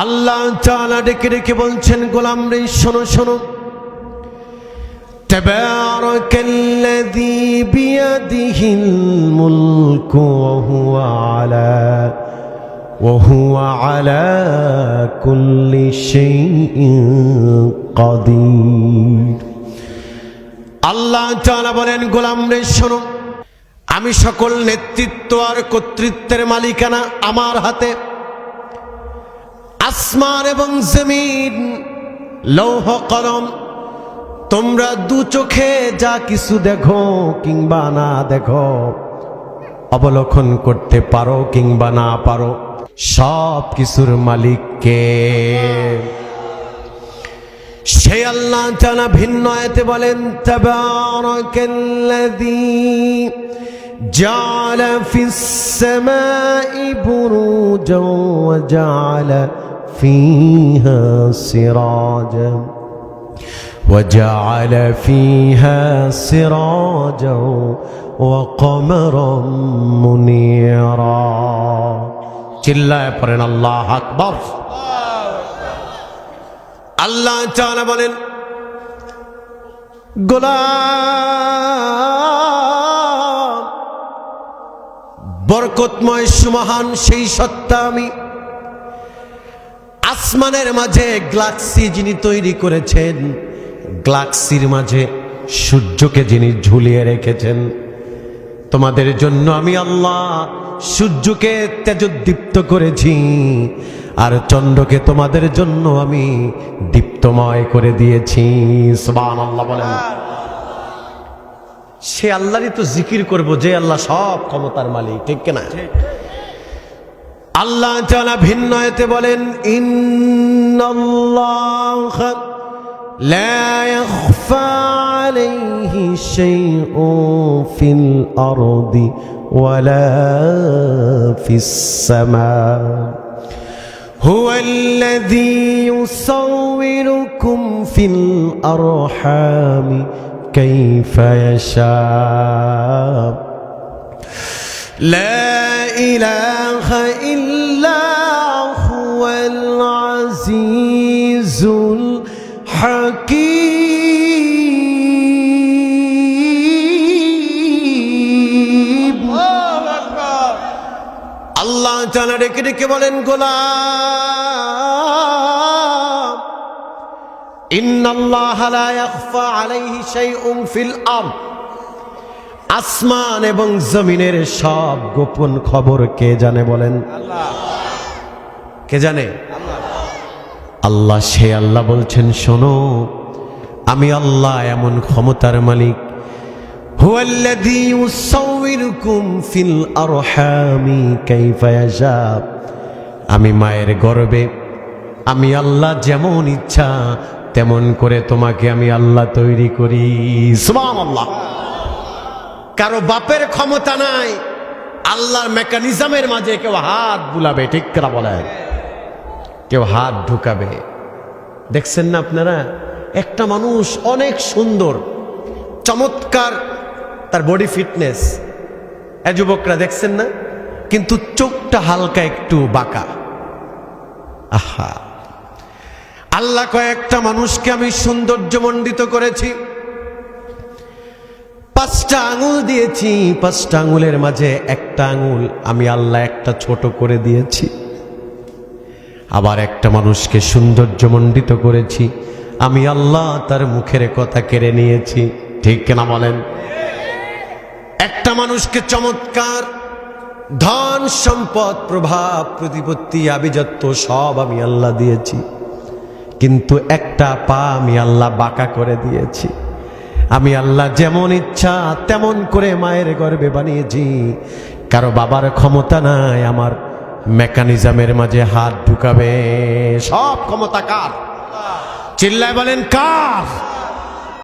আল্লাহ তাআলা ডেকে ডেকে বলছেন, গোলাম রে শোনো শোনো, তাবারাকাল্লাযী বিয়াদিহিল মুলকু ওয়া হুয়া আলা কুল্লি শাইইন কাদির। আল্লাহ তাআলা বলেন, গোলাম রে শোনো, আমি সকল নেতৃত্ব আর কর্তৃত্বের মালিকানা আমার হাতে। আসমান এবং জমিন, লৌহ কলম, তোমরা দু চোখে যা কিছু দেখো কিংবা না দেখো, অবলোকন করতে পারো কিংবা না পারো, সব কিছুর মালিক কে? সে আল্লাহ তাআলা ভিন্ন আয়াতে বলেন, তাবারাকাল্লাযী জাআলা ফিস সামাই বুরুজান ওয়া জাআলা ফিহা সিরাজান وجعل فيها سراجا وقمرا منيرا। চিল্লায়ে পড়েন আল্লাহু আকবার। আল্লাহ তাআলা বলেন, গোলাম, বরকতময় সুমহান সেই সত্তা আমি। আসমানের মাঝে গ্যালাক্সি যিনি তৈরি করেছেন, গ্যালাক্সির মাঝে সূর্যকে যিনি ঝুলিয়ে রেখেছেন, তোমাদের জন্য আমি আল্লাহ সূর্যকে তেজোদ্দীপ্ত করেছি, আর চন্দ্রকে তোমাদের জন্য আমি দীপ্তময় করে দিয়েছি। সুবহানাল্লাহ বলেন। সে আল্লাহরই তো জিকির করব যে আল্লাহ সব ক্ষমতার মালিক, ঠিক কিনা? আল্লাহ তাআলা ভিন্ন আয়াতে বলেন, ইন্নাল্লাহা লা ইয়াখফা আলাইহি শাইউন ফিল আরদি ওয়ালা ফিস সামা হুয়াল্লাযী ইউসাউবিরুকুম ফিল আরহামি কাইফা ইয়াশা লা ইলাহা ইল্লা হুয়াল আজিজুল হাকীম। আল্লাহ তাআলা ডেকে ডেকে বলেন, গোলাম, ইন্নাল্লাহা লা ইয়াখফা আলাইহি শাইউন ফিল আরদ, আসমান এবং জমিনের সব গোপন খবর কে জানে বলেন? আল্লাহ। কে জানে? আল্লাহ। সে আল্লাহ বলছেন, শোনো, আমি আল্লাহ এমন ক্ষমতার মালিক, হুয়াল্লাযী ইউসাউবিরুকুম ফিল আরহামি কাইফা ইয়াশা। আমি মায়ের গর্ভে আমি আল্লাহ যেমন ইচ্ছা তেমন করে তোমাকে আমি আল্লাহ তৈরি করি। সুবহানাল্লাহ। কারো বাপের ক্ষমতা নাই আল্লাহর মেকানিজমের মাঝে কেউ হাত বুলাবে, ঠিক করে বলে, কেউ হাত ঢুকাবে। দেখছেন না আপনারা, একটা মানুষ অনেক সুন্দর, চমৎকার তার বডি ফিটনেস, যুবকরা দেখছেন না, কিন্তু চোখটা হালকা একটু বাঁকা। আহা, আল্লাহ কয়েকটা মানুষকে আমি সৌন্দর্যমণ্ডিত করেছি, 5টা আঙুল দিয়েছি, 5টা আঙুলের মাঝে একটা আঙুল আমি আল্লাহ একটা ছোট করে দিয়েছি। আবার একটা মানুষকে সৌন্দর্যমণ্ডিত করেছি, আমি আল্লাহ তার মুখের কথা কেড়ে নিয়েছি, ঠিক কিনা বলেন? একটা মানুষকে চমৎকার ধন সম্পদ প্রভাব প্রতিপত্তি আভিজাত্য সব আমি আল্লাহ দিয়েছি, কিন্তু একটা পা আমি আল্লাহ বাঁকা করে দিয়েছি। আমি আল্লাহ যেমন ইচ্ছা তেমন করে মায়ের গর্ভে বানিয়েছি। কারো বাবার ক্ষমতা নাই আমার মেকানিজমের মাঝে হাত ঢুকাবে। সব ক্ষমতা কার? চিল্লায় বলেন কার?